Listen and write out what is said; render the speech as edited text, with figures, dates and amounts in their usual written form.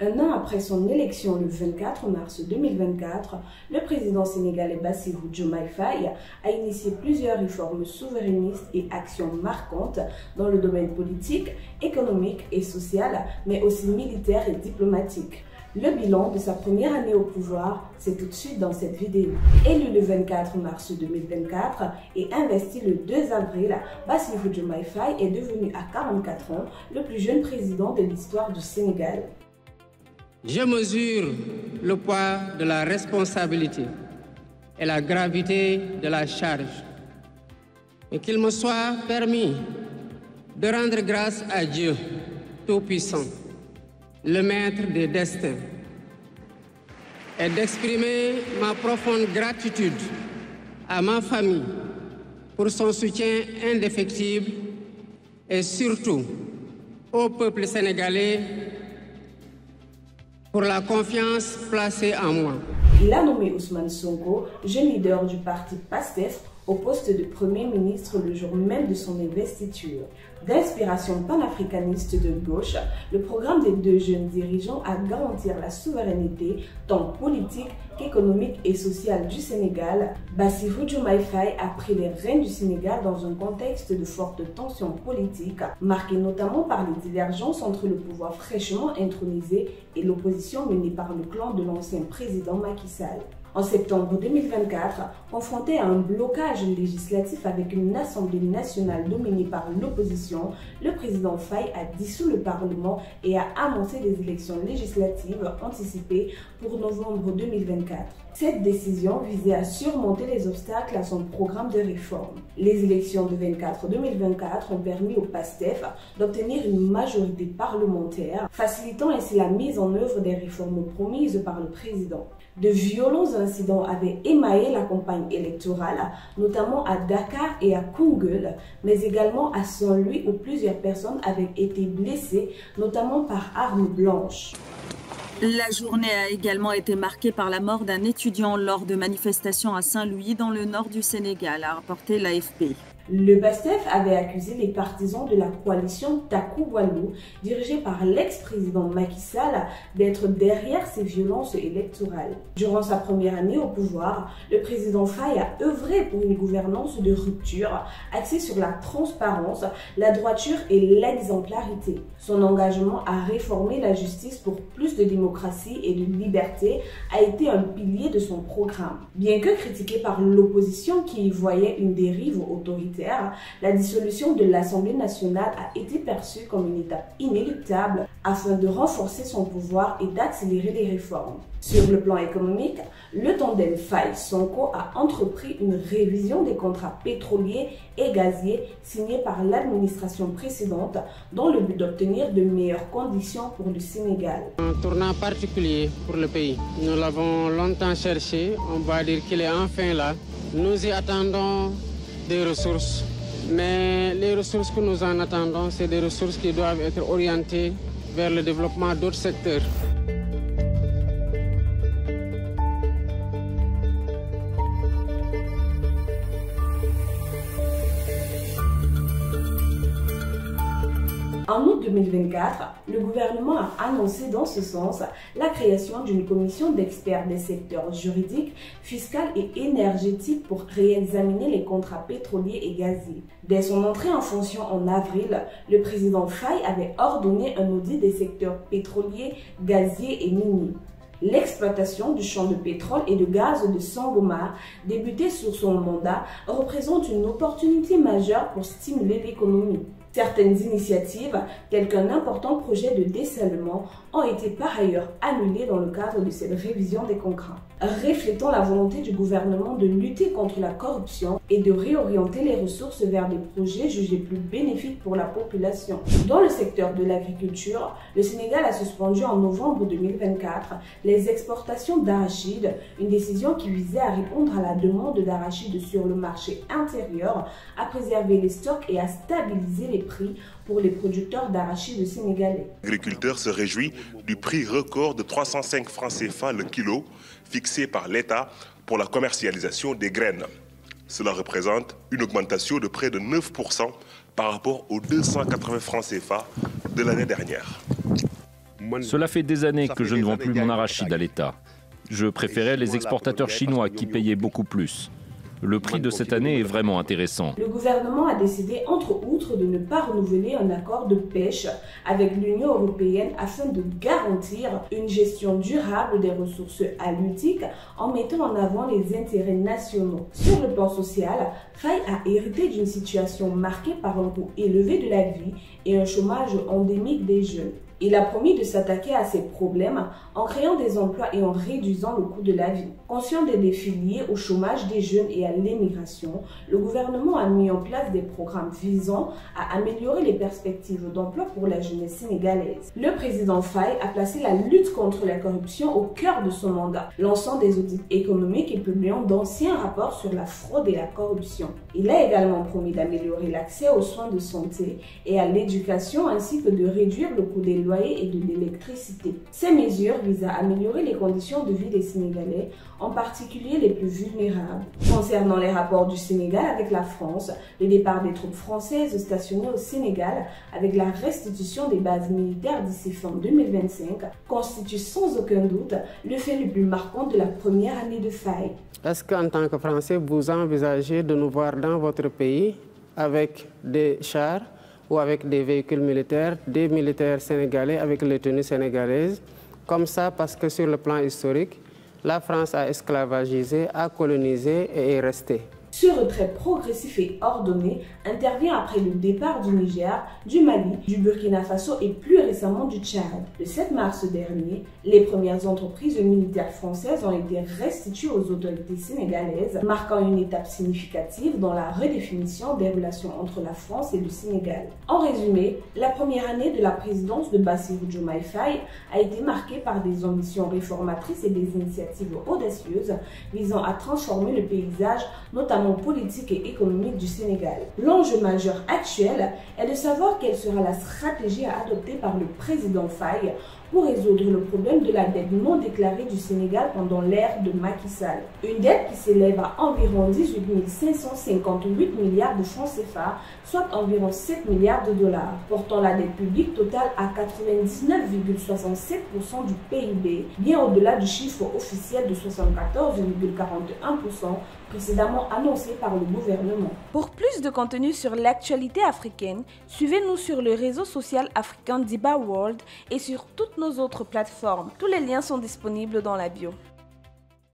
Un an après son élection le 24 mars 2024, le président sénégalais Bassirou Diomaye Faye a initié plusieurs réformes souverainistes et actions marquantes dans le domaine politique, économique et social, mais aussi militaire et diplomatique. Le bilan de sa première année au pouvoir, c'est tout de suite dans cette vidéo. Élu le 24 mars 2024 et investi le 2 avril, Bassirou Diomaye Faye est devenu à 44 ans le plus jeune président de l'histoire du Sénégal. Je mesure le poids de la responsabilité et la gravité de la charge, et qu'il me soit permis de rendre grâce à Dieu Tout-Puissant, le maître des destins, et d'exprimer ma profonde gratitude à ma famille pour son soutien indéfectible et surtout au peuple sénégalais pour la confiance placée en moi. Il a nommé Ousmane Sonko, jeune leader du parti PASTEF, au poste de Premier ministre le jour même de son investiture. D'inspiration panafricaniste de gauche, le programme des deux jeunes dirigeants a garanti la souveraineté tant politique qu'économique et sociale du Sénégal. Bassirou Diomaye Faye a pris les rênes du Sénégal dans un contexte de fortes tensions politiques, marqué notamment par les divergences entre le pouvoir fraîchement intronisé et l'opposition menée par le clan de l'ancien président Macky Sall. En septembre 2024, confronté à un blocage législatif avec une assemblée nationale dominée par l'opposition, le président Faye a dissous le Parlement et a annoncé des élections législatives anticipées pour novembre 2024. Cette décision visait à surmonter les obstacles à son programme de réforme. Les élections de 2024 ont permis au PASTEF d'obtenir une majorité parlementaire, facilitant ainsi la mise en œuvre des réformes promises par le président. De violents incidents avaient émaillé la campagne électorale, notamment à Dakar et à Koungheul, mais également à Saint-Louis où plusieurs personnes avaient été blessées, notamment par armes blanches. La journée a également été marquée par la mort d'un étudiant lors de manifestations à Saint-Louis dans le nord du Sénégal, a rapporté l'AFP. Le PASTEF avait accusé les partisans de la coalition Taku Walou, dirigée par l'ex-président Macky Sall, d'être derrière ces violences électorales. Durant sa première année au pouvoir, le président Faye a œuvré pour une gouvernance de rupture axée sur la transparence, la droiture et l'exemplarité. Son engagement à réformer la justice pour plus de démocratie et de liberté a été un pilier de son programme. Bien que critiqué par l'opposition qui y voyait une dérive autoritaire, la dissolution de l'Assemblée nationale a été perçue comme une étape inéluctable afin de renforcer son pouvoir et d'accélérer les réformes. Sur le plan économique, le tandem Faye-Sonko a entrepris une révision des contrats pétroliers et gaziers signés par l'administration précédente dans le but d'obtenir de meilleures conditions pour le Sénégal. Un tournant particulier pour le pays. Nous l'avons longtemps cherché, on va dire qu'il est enfin là. Nous y attendons des ressources, mais les ressources que nous en attendons, c'est des ressources qui doivent être orientées vers le développement d'autres secteurs. En août 2024, le gouvernement a annoncé dans ce sens la création d'une commission d'experts des secteurs juridiques, fiscaux et énergétiques pour réexaminer les contrats pétroliers et gaziers. Dès son entrée en fonction en avril, le président Faye avait ordonné un audit des secteurs pétroliers, gaziers et miniers. L'exploitation du champ de pétrole et de gaz de Sangomar, débutée sous son mandat, représente une opportunité majeure pour stimuler l'économie. Certaines initiatives, telles qu'un important projet de dessalement, ont été par ailleurs annulées dans le cadre de cette révision des contrats, reflétant la volonté du gouvernement de lutter contre la corruption et de réorienter les ressources vers des projets jugés plus bénéfiques pour la population. Dans le secteur de l'agriculture, le Sénégal a suspendu en novembre 2024 les exportations d'arachide, une décision qui visait à répondre à la demande d'arachide sur le marché intérieur, à préserver les stocks et à stabiliser les prix pour les producteurs d'arachide sénégalais. L'agriculteur se réjouit du prix record de 305 francs CFA le kilo fixé par l'État pour la commercialisation des graines. Cela représente une augmentation de près de 9% par rapport aux 280 francs CFA de l'année dernière. Cela fait des années que je ne vends plus mon arachide à l'État. Je préférais les exportateurs chinois qui payaient beaucoup plus. Le prix de cette année est vraiment intéressant. Le gouvernement a décidé, entre autres, de ne pas renouveler un accord de pêche avec l'Union européenne afin de garantir une gestion durable des ressources halieutiques en mettant en avant les intérêts nationaux. Sur le plan social, Faye a hérité d'une situation marquée par un coût élevé de la vie et un chômage endémique des jeunes. Il a promis de s'attaquer à ces problèmes en créant des emplois et en réduisant le coût de la vie. Conscient des défis liés au chômage des jeunes et à l'émigration, le gouvernement a mis en place des programmes visant à améliorer les perspectives d'emploi pour la jeunesse sénégalaise. Le président Faye a placé la lutte contre la corruption au cœur de son mandat, lançant des audits économiques et publiant d'anciens rapports sur la fraude et la corruption. Il a également promis d'améliorer l'accès aux soins de santé et à l'éducation ainsi que de réduire le coût des loyers et de l'électricité. Ces mesures visent à améliorer les conditions de vie des Sénégalais, en particulier les plus vulnérables. Concernant les rapports du Sénégal avec la France, le départ des troupes françaises stationnées au Sénégal avec la restitution des bases militaires d'ici fin 2025 constitue sans aucun doute le fait le plus marquant de la première année de Faye. Est-ce qu'en tant que Français, vous envisagez de nous voir dans votre pays avec des chars ou avec des véhicules militaires, des militaires sénégalais avec les tenues sénégalaises, comme ça parce que sur le plan historique, la France a esclavagisé, a colonisé et est restée. Ce retrait progressif et ordonné intervient après le départ du Niger, du Mali, du Burkina Faso et plus récemment du Tchad. Le 7 mars dernier, les premières entreprises militaires françaises ont été restituées aux autorités sénégalaises, marquant une étape significative dans la redéfinition des relations entre la France et le Sénégal. En résumé, la première année de la présidence de Bassirou Diomaye Faye a été marquée par des ambitions réformatrices et des initiatives audacieuses visant à transformer le paysage, notamment politique et économique du Sénégal. L'enjeu majeur actuel est de savoir quelle sera la stratégie à adopter par le président Faye pour résoudre le problème de la dette non déclarée du Sénégal pendant l'ère de Macky Sall. Une dette qui s'élève à environ 18 558 milliards de francs CFA, soit environ 7 milliards de dollars, portant la dette publique totale à 99,67% du PIB, bien au-delà du chiffre officiel de 74,41% précédemment annoncé par le gouvernement. Pour plus de contenu sur l'actualité africaine, suivez-nous sur le réseau social africain Diba World et sur toutes nos autres plateformes. Tous les liens sont disponibles dans la bio.